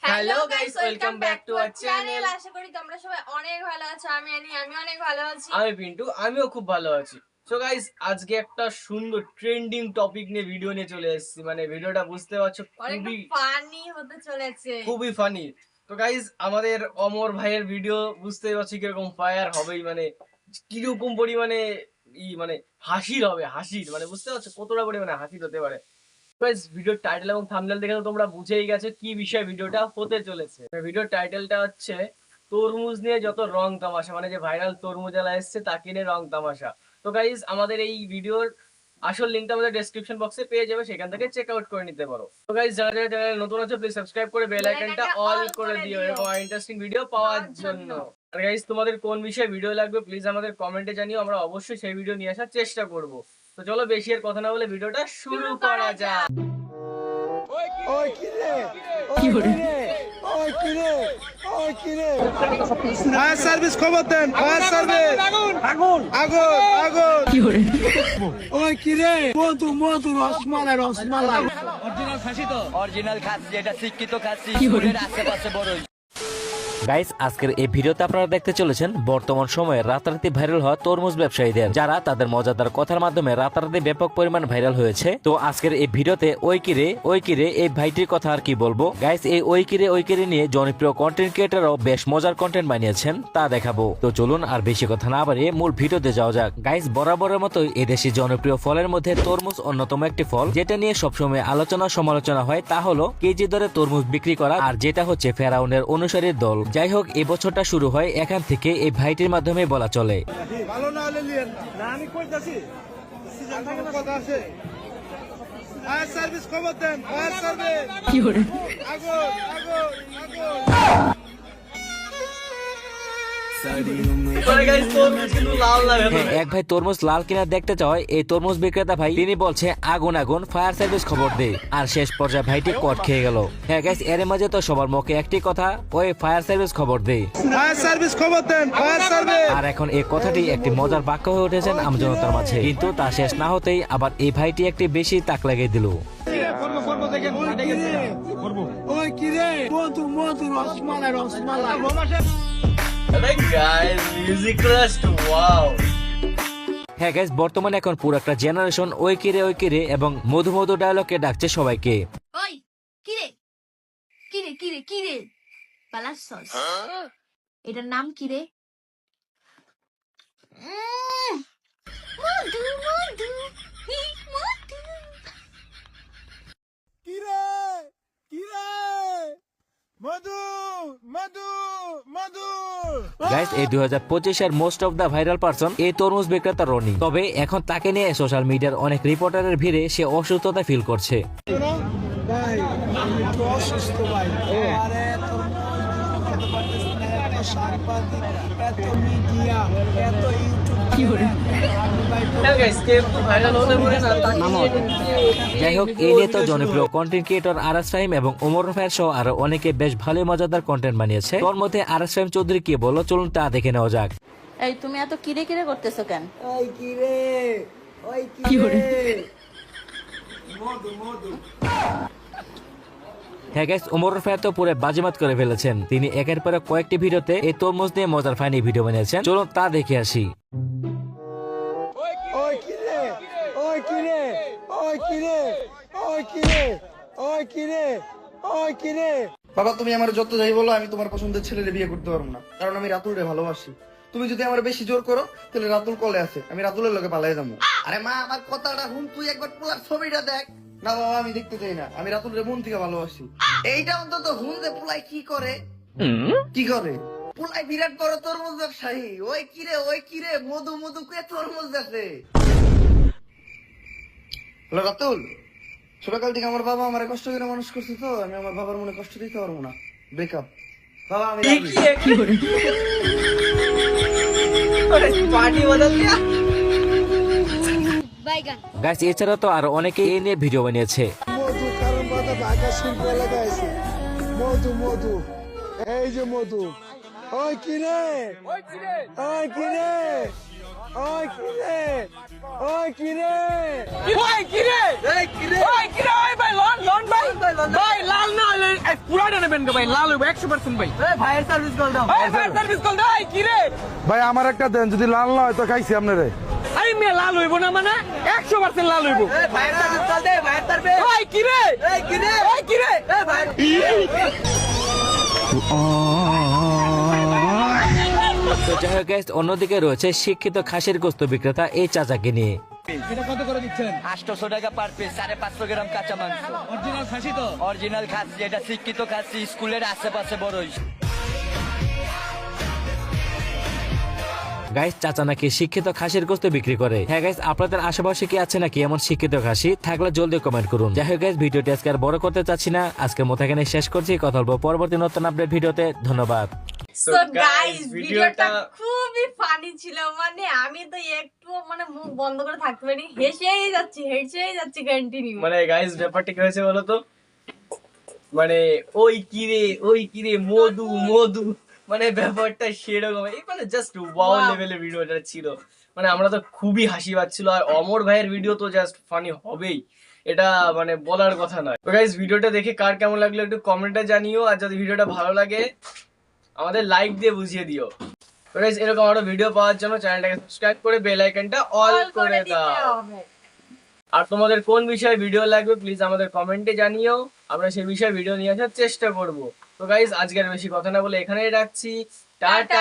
Hello guys, welcome back to our channel. আশা করি তোমরা সবাই অনেক ভালো আছো। আমি অনেক ভালো আছি। আমি পিন্টু, আমিও খুব ভালো আছি। সো গাইস, আজকে একটা সুন্দর ট্রেন্ডিং টপিক নিয়ে ভিডিও নিয়ে চলে এসেছি। মানে ভিডিওটা বুঝতে পারছো, খুবই ফানি হতে চলেছে, খুবই ফানি। তো গাইস, আমাদের অমর ভাইয়ের ভিডিও বুঝতেই পারছি কিরকম ফায়ার হবেই, মানে কিরকম পরিমাণে মানে হাসির হবে, হাসির মানে বুঝতে পারছো কতটা পরিমাণে হাসির হতে পারে। গাইস, ভিডিওর টাইটেল এবং থাম্বনেল দেখে তো তোমরা বুঝেই গেছো কি বিষয় ভিডিওটা হতে চলেছে। ভিডিওর টাইটেলটা হচ্ছে তরমুজ নিয়ে যত রং তামাশা, মানে যে ভাইরাল তরমুজ আলা এসছে তাকে নিয়ে রং তামাশা। তো গাইস, আমাদের এই ভিডিওর আসল লিংকটা আমাদের ডেসক্রিপশন বক্সে পেয়ে যাবে, সেখান থেকে চেক আউট করে নিতে পারো। তো গাইস, যারা যারা চ্যানেলে নতুন আছে প্লিজ সাবস্ক্রাইব করে বেল আইকনটা অল করে দিও এরকম ইন্টারেস্টিং ভিডিও পাওয়ার জন্য। আর গাইস, তোমাদের কোন বিষয়ে ভিডিও লাগবে প্লিজ আমাদের কমেন্টে জানিও, আমরা অবশ্যই সেই ভিডিও নিয়ে আসার চেষ্টা করব। তো চলো বেশি আর কথা না বলে ভিডিওটা শুরু করা যাক। ওই কিরে ওই কিরে ফায়ার সার্ভিস খবর দেন, ফায়ার সার্ভিস। আগুন আগুন আগুন ওই কিরে মধু রসমালাই অরিজিনাল খাসি, এটা শিক্ষিত খাসি, স্কুলের আশেপাশে বড়ই। গাইস, আজকের এই ভিডিওতে আপনারা দেখতে চলেছেন বর্তমান সময়ে রাতারাতি ভাইরাল হওয়া তরমুজ ব্যবসায়ীদের, যারা তাদের মজাদার কথার মাধ্যমে রাতারাতি ব্যাপক পরিমাণ ভাইরাল হয়েছে। তো আজকের এই ভিডিওতে ওই কিরে এই ভাইটির কথা আর কি বলবো। গাইস, এই ওই কিরে নিয়ে জনপ্রিয় কন্টেন্ট ক্রিয়েটররাও বেশ মজার কন্টেন্ট বানিয়েছেন, তা দেখাবো। তো চলুন আর বেশি কথা না বাড়িয়ে মূল ভিডিওতে যাওয়া যাক। গাইস, বরাবরের মতোই এদেশি জনপ্রিয় ফলের মধ্যে তরমুজ অন্যতম একটি ফল, যেটা নিয়ে সবসময় আলোচনা সমালোচনা হয়। তা হলো কেজি দরে তরমুজ বিক্রি করা, আর যেটা হচ্ছে ফেরাউনের অনুসারীর দল। যাই হোক, এই বছরটা শুরু হয় এখান থেকে, এই ভাইটির মাধ্যমে বলা চলে। ভালো না হলে লিয়েন না, আমি কইতাছি সিজন থেকে কথা আছে। ফায়ার সার্ভিস খবর দেন, ফায়ার সার্ভিস। আগুন আগুন আগুন এক ভাই তরমুজ লাল কিনা দেখতে চায়, এই তরমুজ বিক্রেতা ভাই তিনি বলছে আগুন আগুন, ফায়ার সার্ভিস খবর দে। আর শেষ পর্যায়ে ভাইটি কট খেয়ে গেল। হ্যাঁ গাইস, এর মাঝে তো সবার মুখে একটি কথা, ওই ফায়ার সার্ভিস খবর দে, ফায়ার সার্ভিস খবর দেন, ফায়ার সার্ভিস। আর এখন এই কথাটি একটি মজার বাক্য হয়ে উঠেছেন আমজনতার মাঝে। কিন্তু তা শেষ না হতেই আবার এই ভাইটি একটি বেশি তাক লাগিয়ে দিল। ওই কিরে মধু রসমালাই গাইস, মিউজিক রাস্ট, ওয়াও। হ্যাঁ গাইস, বর্তমানে এখন পুরো একটা জেনারেশন ওই কিরে এবং মধু ডায়লগে ডাকছে সবাইকে। ওই কিরে পালাস সস, এটার নাম কিরে? মধু কিরে মধু মধু মধু। গাইস, এই 2025 এর most of the viral person এই তরমুজ বিক্রেতা রনি। তবে এখন তাকে নিয়ে সোশ্যাল মিডিয়ার অনেক রিপোর্টারের ভিড়ে সে অসুস্থতা ফিল করছে। ভাই আমি তো অসুস্থ ভাই, আরে তোর এত সাংবাদিক, এত মিডিয়া, এত ইউটিউব যাই হোক, এই নিয়ে তো জনপ্রিয় কন্টেন্ট ক্রিয়েটর আরাস ফাহিম এবং ওমর ফায়ার সহ আরো অনেকে বেশ ভালো মজাদার কন্টেন্ট বানিয়েছে। তোর মধ্যে আরাস ফাহিম চৌধুরী কি বললো, চলুন তা দেখে নেওয়া যাক। এই তুমি এত কিরে করতেছো কেন? ওই কিরে হ্যাঁ গাইস, ওমর ফায়ার তো পুরো বাজিমাত করে ফেলেছেন। তিনি একের পর কয়েকটি ভিডিওতে এই তরমুজ নিয়ে মজার ফানি ভিডিও বানিয়েছেন, চলুন তা দেখে আসি। বাবা, তুমি আমার যত যাই বলো, আমি তোমার পছন্দের ছেলেরে বিয়ে করতে পারবো না, কারণ আমি রাতুল রে ভালোবাসি। তুমি যদি আমার বেশি জোর করো তাহলে রাতুল কলে আছে, আমি রাতুলের লোকে পালাই যাবো। আরে মা, আমার কথাটা শুন, তুই একবার পুরার ছবিটা দেখ না। বাবা, আমি দেখতে চাই না, আমি রাতুল রে মন থেকে ভালোবাসি। এইটা অন্তত হুন যে পুলাই কি করে পুলাই বিরাট বড় তরমুজ ব্যবসায়ী। ওই কিরে মধু কে তরমুজ আছে। হ্যালো রাতুল, ছোটকাল থেকে আমার বাবা আমার কষ্ট করে মানুষ করছে, তো আমি আমার বাবার মনে কষ্ট দিতে পারবো না। ব্রেকআপ বাবা, আমি গাইস, এছাড়া তো আরো অনেকে এই নিয়ে ভিডিও বানিয়েছে। মধু কারণ বাধা ঢাকা শিল্প এলাকায় আছে। মধু এই যে মধু। ওই কিরে ওই কিরে ওই কিরে ওই কিরে এই কিরে ওই কিরে ওই ভাই লন ভাই ভাই লাল না এই পুরাটা নেবেন গো ভাই লাল হবে 100% ভাই এই ফায়ার সার্ভিস কল দাও এই ফায়ার সার্ভিস কল দাও এই কিরে ভাই আমার একটা দেন যদি লাল না হয় তো খাইছি আপনারে আরে মে লাল হইব না মানে 100% লাল হইব এই ফায়ার সার্ভিস কল দে ফায়ার সার্ভিস ওই কিরে এই কিরে ওই কিরে এই ভাই তো যাই হোক guys, অন্যদিকে রয়েছে শিক্ষিত খাসির গোস্ত বিক্রেতা এই চাচাকে নিয়ে। এটা কত করে দিচ্ছেন 800 টাকা পার পিস 550 গ্রাম কাঁচা মাংস অরিজিনাল খাসি তো অরিজিনাল খাসি এটা শিক্ষিত খাসি স্কুলের আশেপাশে বড়ই গাইস চাচা নাকি শিক্ষিত খাসির গোস্ত বিক্রি করে। হ্যাঁ গাইস, আপনাদের আশেপাশে কি আছে নাকি এমন শিক্ষিত খাসি? থাকলে জলদি কমেন্ট করুন। যাই হোক গাইস, ভিডিওটি আজকে আর বড় করতে চাচ্ছি না, আজকের মতো এখানে শেষ করছি। কথা বলবো পরবর্তী নতুন আপডেট ভিডিওতে। ধন্যবাদ। সো গাইস ভিডিওটা খুবই ফানি ছিল, মানে আমি তো একটু মানে মুখ বন্ধ করে থাকতে পারিনি, হেসেই যাচ্ছি কন্টিনিউ। মানে গাইস ব্যাপারটা কি হয়েছে বলো তো, মানে ওই কিরে মধু মানে ব্যাপারটা সেরকম, এই মানে জাস্ট ওয়াও লেভেলের ভিডিওটা ছিল। মানে আমরা তো খুবই হাসি পাচ্ছিল, আর অমর ভাইয়ের ভিডিও তো জাস্ট ফানি হবেই, এটা মানে বলার কথা নয়। তো গাইস ভিডিওটা দেখে কার কেমন লাগলো একটু কমেন্টে জানিও, আর যদি ভিডিওটা ভালো লাগে আমাদের লাইক দিয়ে বুঝিয়ে দিও। তো গাইস এরকম আরো ভিডিও পাওয়ার জন্য চ্যানেলটাকে সাবস্ক্রাইব করে বেল আইকনটা অল করে দাও। আর তোমাদের কোন বিষয়ে ভিডিও লাগবে প্লিজ আমাদের কমেন্টে জানিও, আমরা সেই বিষয়ে ভিডিও নিয়ে আসার চেষ্টা করব। তো গাইস আজকে আর বেশি কথা না বলে এখানেই রাখছি, টাটা।